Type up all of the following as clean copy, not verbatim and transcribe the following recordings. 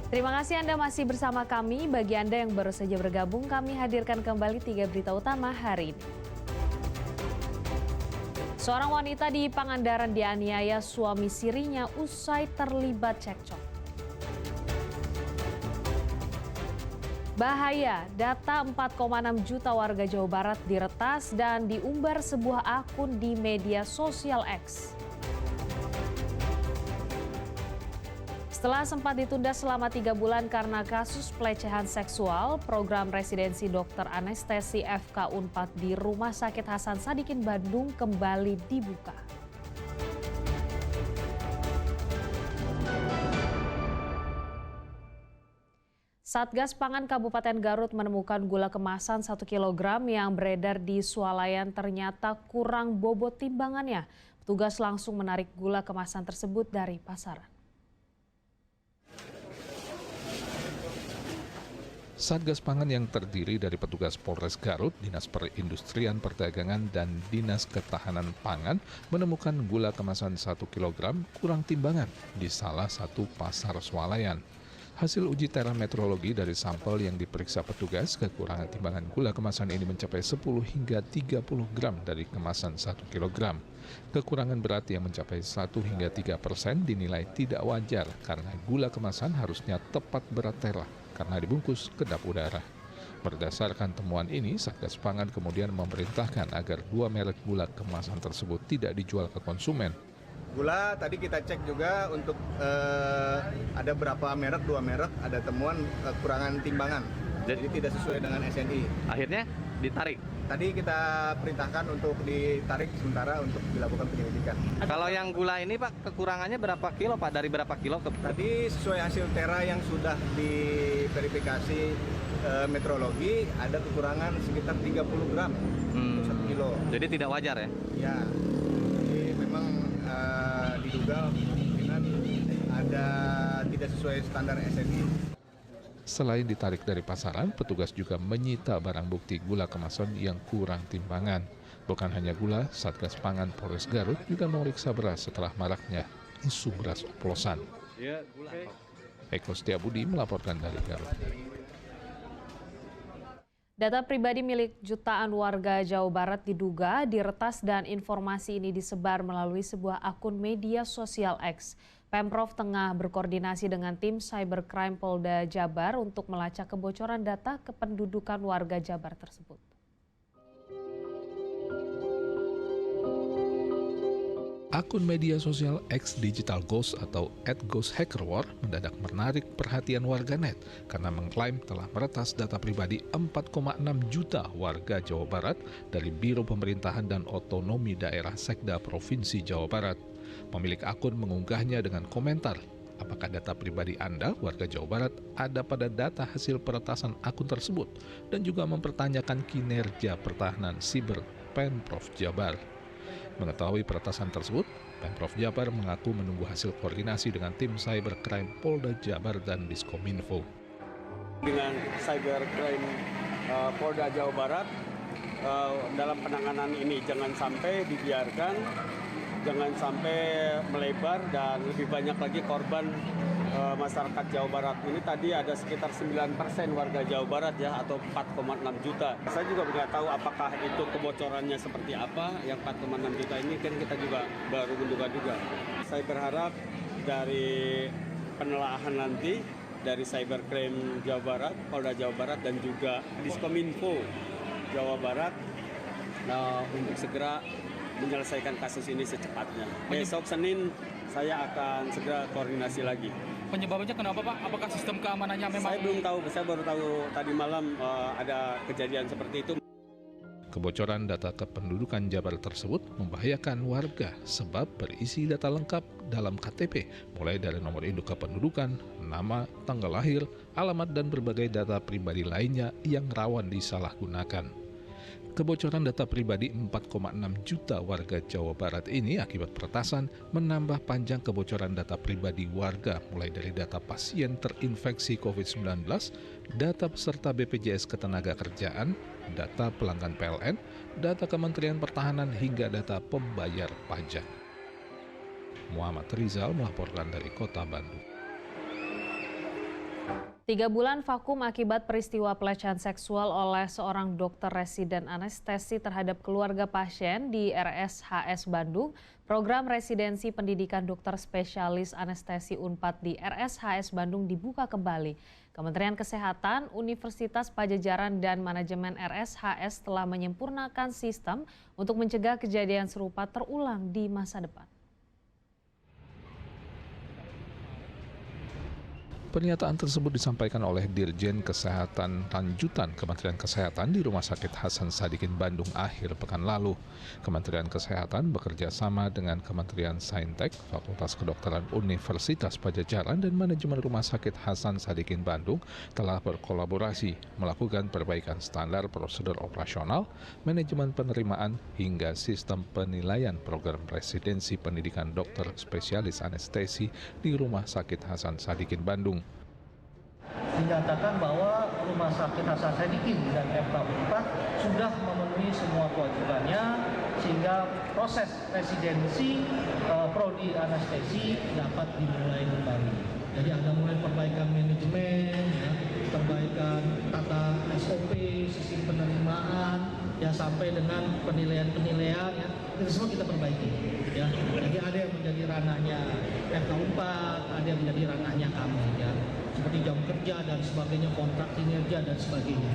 Terima kasih Anda masih bersama kami. Bagi Anda yang baru saja bergabung, kami hadirkan kembali 3 berita utama hari ini. Seorang wanita di Pangandaran dianiaya suami sirinya usai terlibat cekcok. Bahaya, data 4,6 juta warga Jawa Barat diretas dan diumbar sebuah akun di media sosial X. Setelah sempat ditunda selama 3 bulan karena kasus pelecehan seksual, program residensi dokter anestesi FK Unpad di Rumah Sakit Hasan Sadikin Bandung kembali dibuka. Satgas Pangan Kabupaten Garut menemukan gula kemasan 1 kg yang beredar di swalayan ternyata kurang bobot timbangannya. Petugas langsung menarik gula kemasan tersebut dari pasaran. Satgas Pangan yang terdiri dari petugas Polres Garut, Dinas Perindustrian Perdagangan, dan Dinas Ketahanan Pangan menemukan gula kemasan 1 kg kurang timbangan di salah satu pasar swalayan. Hasil uji terametrologi dari sampel yang diperiksa petugas, kekurangan timbangan gula kemasan ini mencapai 10 hingga 30 gram dari kemasan 1 kg. Kekurangan berat yang mencapai 1 hingga 3% dinilai tidak wajar karena gula kemasan harusnya tepat berat tera karena dibungkus kedap udara. Berdasarkan temuan ini, Satgas Pangan kemudian memerintahkan agar 2 merek gula kemasan tersebut tidak dijual ke konsumen. Gula tadi kita cek juga untuk ada berapa merek, 2 merek, ada temuan kekurangan timbangan. Jadi tidak sesuai dengan SNI. Akhirnya ditarik? Tadi kita perintahkan untuk ditarik sementara untuk dilakukan penyelidikan. Kalau yang gula ini Pak, kekurangannya berapa kilo Pak? Dari berapa kilo ke? Tadi sesuai hasil tera yang sudah diverifikasi metrologi, ada kekurangan sekitar 30 gram untuk 1 kilo. Jadi tidak wajar ya? Ya, jadi memang diduga kemungkinan ada tidak sesuai standar SNI. Selain ditarik dari pasaran, petugas juga menyita barang bukti gula kemasan yang kurang timbangan. Bukan hanya gula, Satgas Pangan Polres Garut juga memeriksa beras setelah maraknya isu beras oplosan. Eko Setiabudi melaporkan dari Garut. Data pribadi milik jutaan warga Jawa Barat diduga diretas dan informasi ini disebar melalui sebuah akun media sosial X. Pemprov tengah berkoordinasi dengan tim Cybercrime Polda Jabar untuk melacak kebocoran data kependudukan warga Jabar tersebut. Akun media sosial X Digital Ghost atau @ghosthackerwar mendadak menarik perhatian warganet karena mengklaim telah meretas data pribadi 4,6 juta warga Jawa Barat dari Biro Pemerintahan dan Otonomi Daerah Sekda Provinsi Jawa Barat. Pemilik akun mengunggahnya dengan komentar, apakah data pribadi Anda, warga Jawa Barat, ada pada data hasil peretasan akun tersebut, dan juga mempertanyakan kinerja pertahanan siber Pemprov Jabar. Mengetahui peretasan tersebut, Pemprov Jabar mengaku menunggu hasil koordinasi dengan tim Cybercrime Polda Jabar dan Diskominfo. Dengan Cybercrime Polda Jawa Barat, dalam penanganan ini jangan sampai dibiarkan, jangan sampai melebar dan lebih banyak lagi korban masyarakat Jawa Barat. Ini tadi ada sekitar 9% warga Jawa Barat ya, atau 4,6 juta. Saya juga nggak tahu apakah itu kebocorannya seperti apa. Yang 4,6 juta ini kan kita juga baru menduga juga. Saya berharap dari penelaahan nanti dari Cybercrime Jawa Barat, Polda Jawa Barat, dan juga Diskominfo Jawa Barat untuk segera menyelesaikan kasus ini secepatnya. Besok Senin saya akan segera koordinasi lagi. Penyebabnya kenapa Pak? Apakah sistem keamanannya memang? Saya belum tahu, saya baru tahu tadi malam ada kejadian seperti itu. Kebocoran data kependudukan Jabar tersebut membahayakan warga sebab berisi data lengkap dalam KTP, mulai dari nomor induk kependudukan, nama, tanggal lahir, alamat, dan berbagai data pribadi lainnya yang rawan disalahgunakan. Kebocoran data pribadi 4,6 juta warga Jawa Barat ini akibat peretasan menambah panjang kebocoran data pribadi warga, mulai dari data pasien terinfeksi COVID-19, data peserta BPJS Ketenagakerjaan, data pelanggan PLN, data Kementerian Pertahanan, hingga data pembayar pajak. Muhammad Rizal melaporkan dari Kota Bandung. 3 bulan vakum akibat peristiwa pelecehan seksual oleh seorang dokter residen anestesi terhadap keluarga pasien di RSHS Bandung. Program residensi pendidikan dokter spesialis anestesi Unpad di RSHS Bandung dibuka kembali. Kementerian Kesehatan, Universitas Padjadjaran, dan manajemen RSHS telah menyempurnakan sistem untuk mencegah kejadian serupa terulang di masa depan. Pernyataan tersebut disampaikan oleh Dirjen Kesehatan Lanjutan Kementerian Kesehatan di Rumah Sakit Hasan Sadikin Bandung akhir pekan lalu. Kementerian Kesehatan bekerja sama dengan Kementerian Saintek, Fakultas Kedokteran Universitas Padjadjaran, dan manajemen Rumah Sakit Hasan Sadikin Bandung telah berkolaborasi melakukan perbaikan standar prosedur operasional, manajemen penerimaan, hingga sistem penilaian program residensi pendidikan dokter spesialis anestesi di Rumah Sakit Hasan Sadikin Bandung. Dinyatakan bahwa Rumah Sakit Hasan Sadikin dan FK Unpad sudah memenuhi semua kewajibannya sehingga proses residensi prodi anestesi dapat dimulai kembali. Jadi ada mulai perbaikan manajemen, ya, perbaikan tata SOP, sistem penerimaan, ya sampai dengan penilaian-penilaian, ya itu semua kita perbaiki. Ya, jadi ada yang menjadi ranahnya FK Unpad, ada yang menjadi ranahnya kami, ya. Seperti jam kerja dan sebagainya, kontrak kinerja dan sebagainya.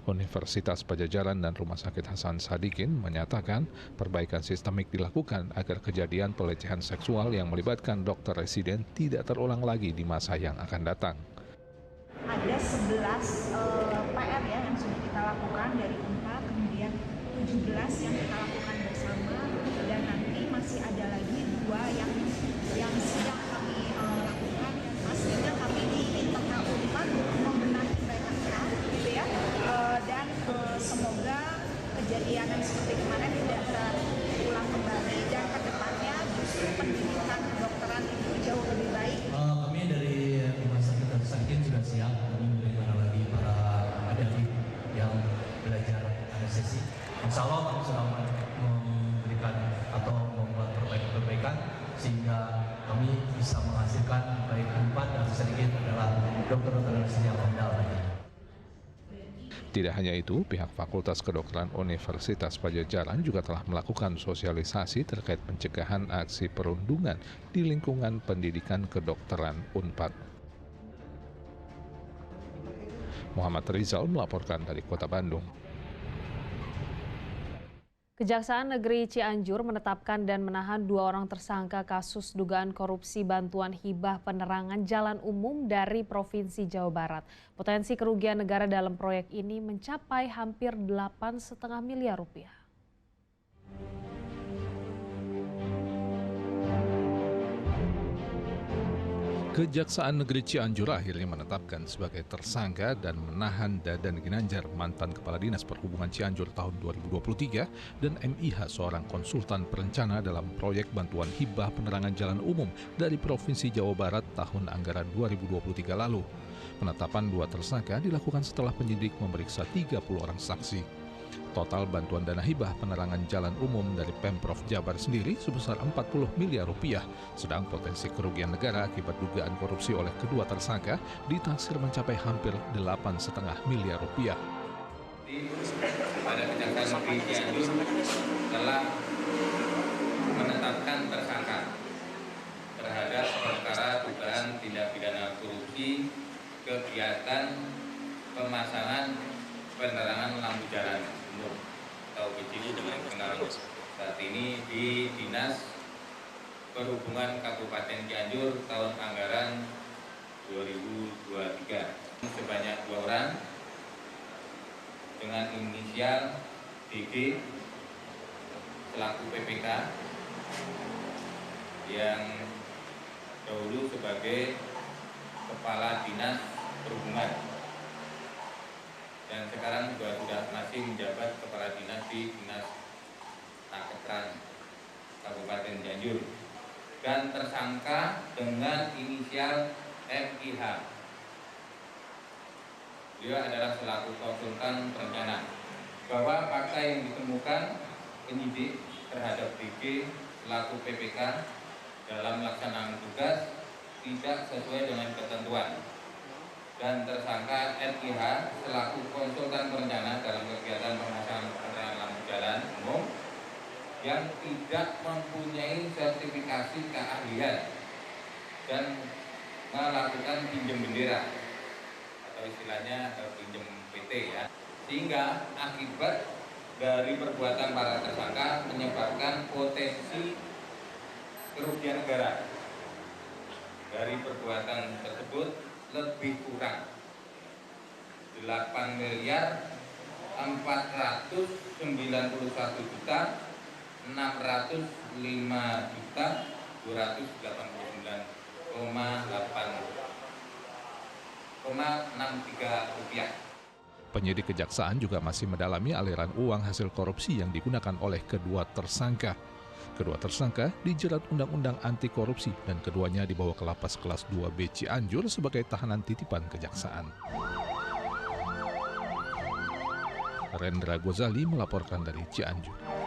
Universitas Padjadjaran dan Rumah Sakit Hasan Sadikin menyatakan perbaikan sistemik dilakukan agar kejadian pelecehan seksual yang melibatkan dokter residen tidak terulang lagi di masa yang akan datang. Ada 11 PR ya yang sudah kita lakukan dari Unpad, kemudian 17 yang kita lakukan bersama, dan nanti masih ada lagi 2 yang sedang kami lakukan. Pastinya kami di internal Unpad membenahi banyak hal gitu ya, dan semoga kejadian yang seperti kemarin tidak terulang kembali, dan kedepannya justru pendidikan kedokteran itu jauh lebih baik. Kami dari Rumah Sakit Hasan Sadikin sudah siap memberikan lagi para adik yang belajar anestesi. Insya Allah kami sudah memberikan atau membuat perbaikan sehingga kami bisa menghasilkan baik Unpad dan sedikit adalah dokter-dokter anestesi yang handal. Tidak hanya itu, pihak Fakultas Kedokteran Universitas Padjadjaran juga telah melakukan sosialisasi terkait pencegahan aksi perundungan di lingkungan pendidikan kedokteran Unpad. Muhammad Rizal melaporkan dari Kota Bandung. Kejaksaan Negeri Cianjur menetapkan dan menahan 2 orang tersangka kasus dugaan korupsi bantuan hibah penerangan jalan umum dari Provinsi Jawa Barat. Potensi kerugian negara dalam proyek ini mencapai hampir 8,5 miliar rupiah. Kejaksaan Negeri Cianjur akhirnya menetapkan sebagai tersangka dan menahan Dadan Ginanjar, mantan Kepala Dinas Perhubungan Cianjur tahun 2023, dan MIH, seorang konsultan perencana dalam proyek bantuan hibah penerangan jalan umum dari Provinsi Jawa Barat tahun anggaran 2023 lalu. Penetapan 2 tersangka dilakukan setelah penyidik memeriksa 30 orang saksi. Total bantuan dana hibah penerangan jalan umum dari Pemprov Jabar sendiri sebesar 40 miliar rupiah, sedang potensi kerugian negara akibat dugaan korupsi oleh kedua tersangka ditaksir mencapai hampir 8,5 miliar rupiah. Pada Kejaksaan Negeri Cianjur telah menetapkan tersangka terhadap perkara dugaan tindak pidana korupsi kegiatan pemasangan penerangan lampu jalan umum atau BJU dengan kenal saat ini di Dinas Perhubungan Kabupaten Cianjur tahun anggaran 2023. Sebanyak 2 orang dengan inisial DG selaku PPK yang dahulu sebagai Kepala Dinas Perhubungan dan sekarang juga sudah masih menjabat Kepala Dinas di Dinas Naketran Kabupaten Cianjur, dan tersangka dengan inisial MIH. Dia adalah selaku konsultan perencana. Bahwa fakta yang ditemukan penyidik terhadap DG selaku PPK dalam melaksanakan tugas tidak sesuai dengan ketentuan. Dan tersangka NIH selaku konsultan perencana dalam kegiatan pemasangan penerangan lampu jalan umum yang tidak mempunyai sertifikasi keahlian dan melakukan pinjam bendera atau istilahnya pinjam PT ya. Sehingga akibat dari perbuatan para tersangka menyebabkan potensi kerugian negara dari perbuatan tersebut lebih kurang 8.901.605.269,63 rupiah. Penyidik kejaksaan juga masih mendalami aliran uang hasil korupsi yang digunakan oleh kedua tersangka. Kedua tersangka dijerat Undang-Undang Anti Korupsi dan keduanya dibawa ke Lapas Kelas 2B Cianjur sebagai tahanan titipan kejaksaan. Rendra Gozali melaporkan dari Cianjur.